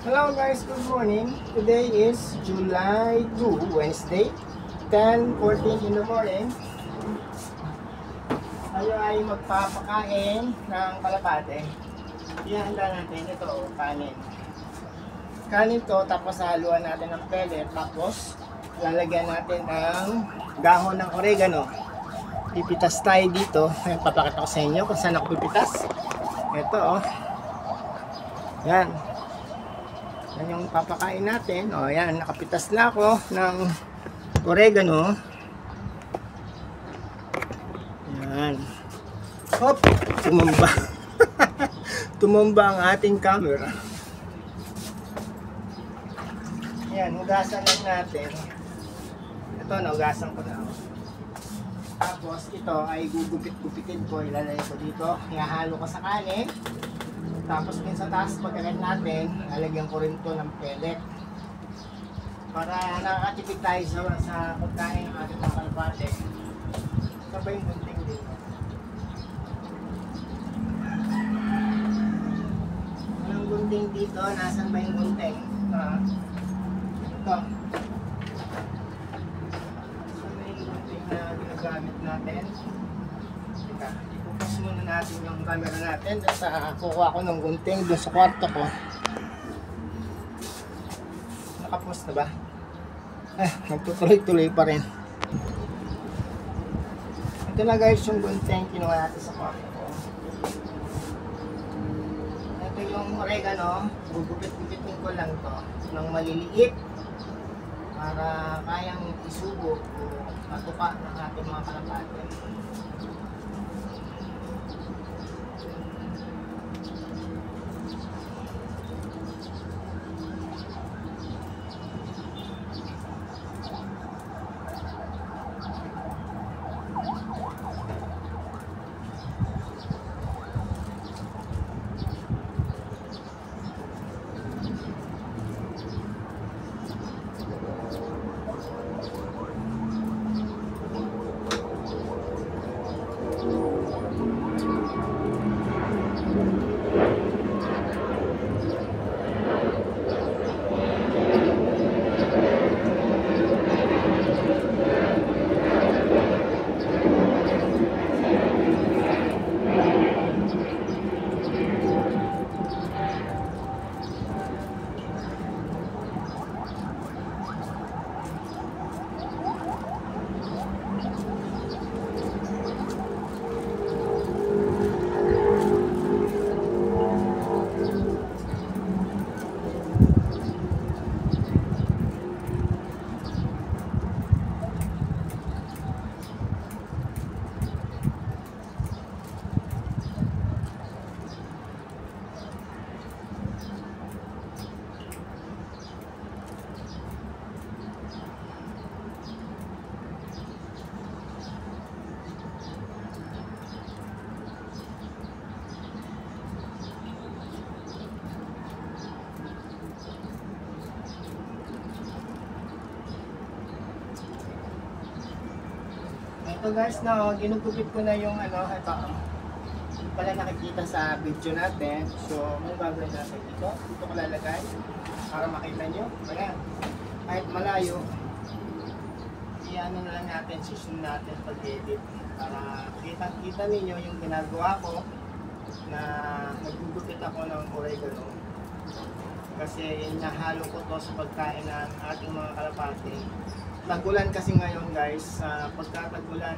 Hello guys, good morning. Today is July 2, Wednesday, 10:14 in the morning. Tayo ay magpapakain ng kalapate. Ihanda natin ito, kanin. Kanin to, tapos haluan natin ng pellet, tapos lalagyan natin ng dahon ng oregano. Pipitas tayo dito. Ayan, papakita ko sa inyo kung saan ako pipitas. Ito oh. Yan. Yan yung papakain natin. O yan, nakapitas na ako ng oregano. Yan. Hop! Tumamba. Tumamba ang ating camera. Yan, hugasan lang natin. Ito, nahugasan ko na. Tapos, ito ay gugupit-gupitin ko. Ilalagay ko dito. Ihahalo ko sa kanin. Tapos din sa taas, pagkakat natin, lalagyan ko rin ito ng pellet. Para nakakatipid tayo sa pagkain ng ating mga kalapate. Sabay yung gunting din. Anong gunting dito? Nasaan ba yung gunting? Ito. Saan ba yung gunting na ginagamit natin? Teka. Ipupas muna natin yung camera natin sa kukuha ko ng gunting doon sa kwarto ko. Nakapos na ba? Nagtutuloy-tuloy pa rin. Ito na guys yung gunting kinuha natin sa kwarto ko. Ito yung oregano. Gugupit-gupitin ko lang to ng maliliit para kayang isubo o matuka ng ating mga kalapate. Ito guys, no, ginugupit ko na yung ito. Hindi pala nakikita sa video natin. So, may gagawin natin dito. Dito ko lalagay para makita nyo. Ayan. Kahit malayo, i-ano na lang natin, susun natin pag-edit. Para kita ninyo yung ginagawa ko na nagugupit ako ng oregano. Kasi nahalo ko to sa pagkain ng ating mga kalapate. Tag-ulan kasi ngayon guys, pagka tag-ulan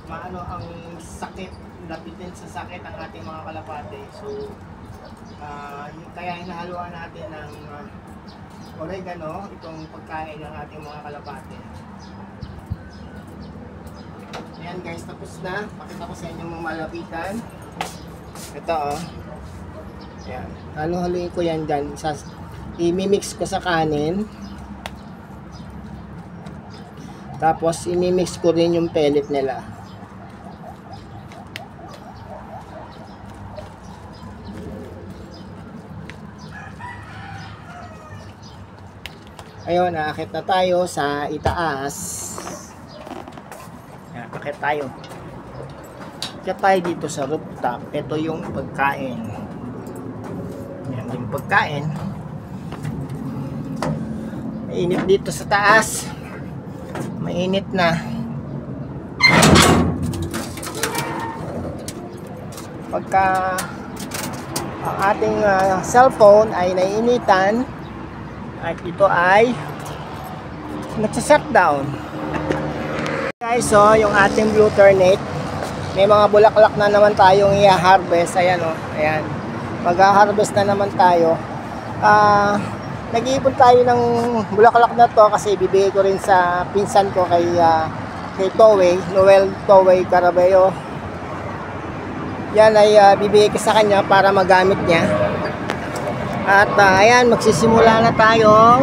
maano ang sakit, lapitin sa sakit ang ating mga kalapate. So kaya hinahaluan natin ng oregano itong pagkain ng ating mga kalapate. Ayan guys, tapos na. Pakita ko sa inyo mga malapitan. Ito oh. Ayan. Halo-haluin ko yan dyan. I-mix ko sa kanin. Tapos imimix ko rin yung pellet nila. Ayun, naakit na tayo sa itaas. Yan, akit tayo. Akit tayo dito sa rooftop. Ito yung pagkain. Yan yung pagkain. Mainit dito sa taas. Mainit na. Pagka ang ating cellphone ay naiinitan at ito ay nagsa-shutdown. Guys, so yung ating blue ternate, may mga bulaklak na naman tayong i-harvest. Ayan o, ayan. Mag-harvest na naman tayo. Nag-iipon tayo ng bulaklak na to kasi ibibigay ko rin sa pinsan ko kay Toway, Noel Toway Carabeo. Yan ay bibigay ko sa kanya para magamit niya. At ayan, magsisimula na tayong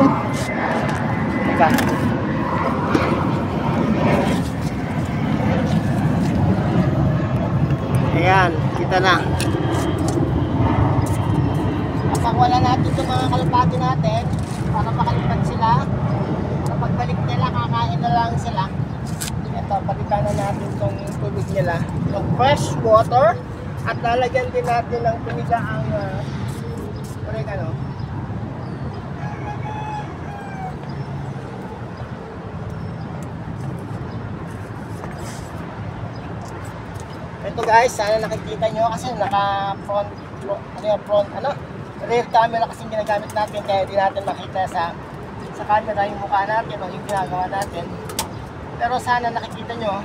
ayan, kita na. Kapag natin itong mga kalapati natin para makalipad sila. Para pagbalik nila, kakain na lang sila. Ito, palitan na natin itong tubig nila. Yung fresh water. At lalagyan din natin ng pinigaang oregano. Ito guys, sana nakikita nyo kasi naka front rear camera kasi ginagamit natin kaya di natin makita sa camera yung mukha natin o yung ginagawa natin. Pero sana nakikita nyo.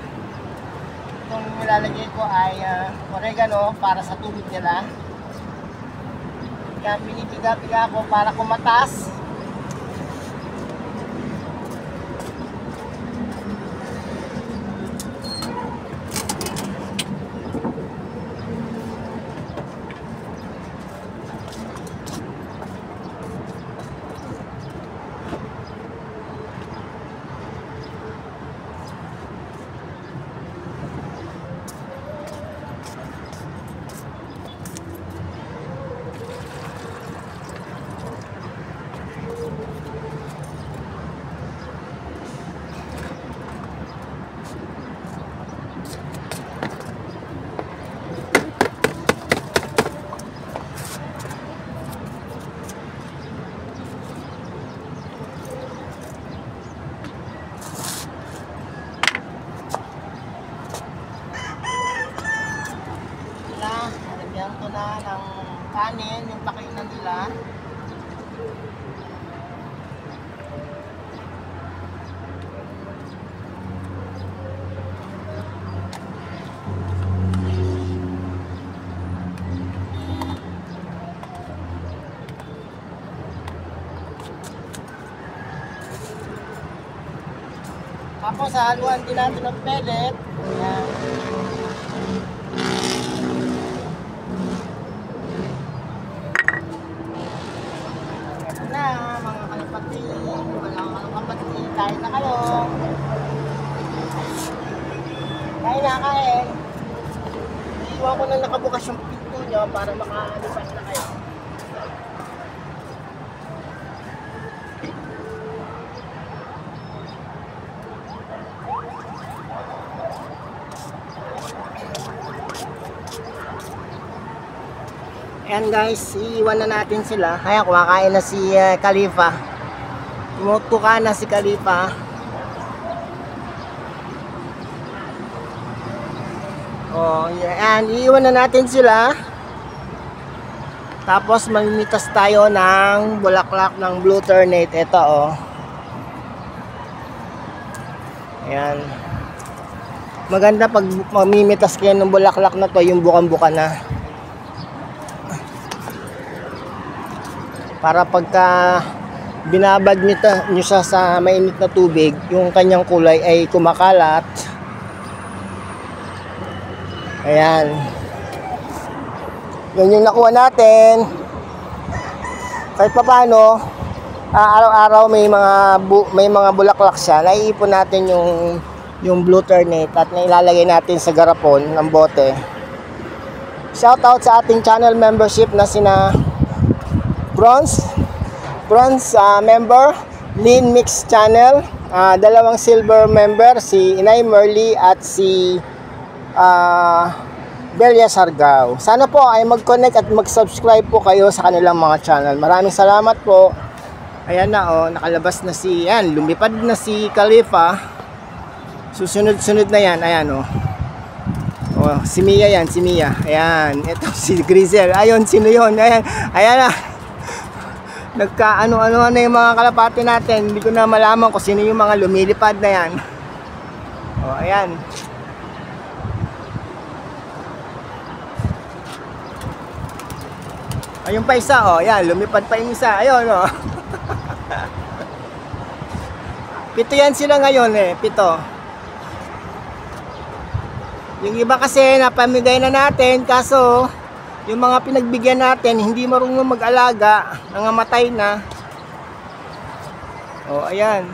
Itong nilalagay ko ay oregano para sa tubig nila. Kaya pinipiga-piga ko para kumatas. Lagyan ko na ng kanin, yung pakainan nila. Tapos haluan din natin ng pellet. Ayan. Mga kalapati, walang kalapati, kain na kayo. Kain na kain. Iiwan ko na nakabukas yung pinto nyo para makalipas na kayo. Ayan guys, iiwan na natin sila. Ayan, kumakain na si Khalifa. Tumutuka na si Khalifa. Oh, ayan, iiwan na natin sila. Tapos mamimitas tayo ng bulaklak ng blue ternate. Ito oh. Ayan. Maganda pag mamimitas kayo ng bulaklak na to, yung bukang-buka na. Para pagka binabad nyo siya sa mainit na tubig, yung kanyang kulay ay kumakalat. Ayan. Yan yung nakuha natin. Kahit pa paano, araw-araw may mga bulaklak siya. Naiipon natin yung blue ternate at nailalagay natin sa garapon ng bote. Shoutout sa ating channel membership na sina bronze member, Lean Mix Channel, dalawang silver member, si Inay Merly at si Belia Sargao. Sana po ay mag-connect at mag-subscribe po kayo sa kanilang mga channel. Maraming salamat po. Ayan na oh, nakalabas na si, yan, lumipad na si Khalifa. Susunod-sunod na yan, ayan oh. Oh, si Mia yan, si Mia. Ayan, ito si Grizel. Ayun, sino yun? Ayan, ayan na. Nagka-ano-ano na yung mga kalapati natin. Hindi ko na malaman kung sino yung mga lumilipad na yan. Oh, ayan. Ayun pa isa, oh, yan, lumipad pa yung isa. Ayun, oh. Pito yan sila ngayon eh, pito. Yung iba kasi napamigay na natin, kaso yung mga pinagbigyan natin hindi marunong mag-alaga, nangamatay na. Oh, ayan.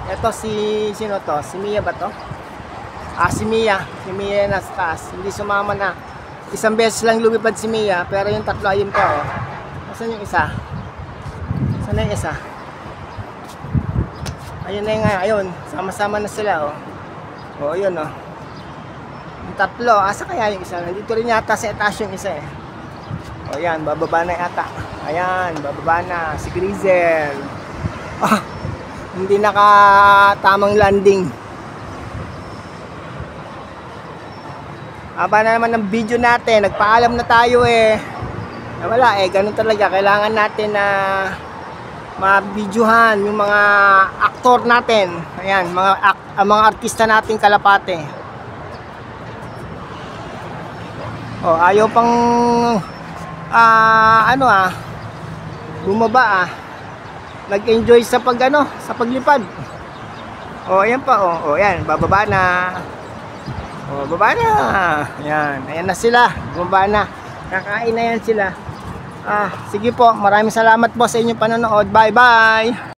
Ito si, sino to? Si Mia ba to? Ah, si Mia. Si Mia na sa taas. Hindi sumama na. Isang beses lang lumipad si Mia, pero yung tatlo ayun pa oh. Nasaan yung isa? Saan na yung isa? Ayun na yung nga, ayun. Sama-sama na sila oh. Oh, ayun oh. Yung tatlo, asa kaya yung isa? Nandito rin yata sa etas yung isa eh. Oh, yan, bababa na yata. Ayan, bababa na. Si Grizel. Ah, hindi nakatamang landing. Aba na naman ng video natin. Nagpaalam na tayo eh. Wala eh, ganun talaga. Kailangan natin na ma-videohan yung mga aktor natin. Ayan, mga artista nating kalapate. Oh, ayaw pang bumaba ah. Nag-enjoy sa sa paglipad. Oh, ayan pa oh. Oh, ayan, bababa na. Oh, baba na. Ayan, ayan na sila. Bumaba na. Kakain na yan sila. Ah, sige po. Maraming salamat po sa inyong panonood. Bye-bye.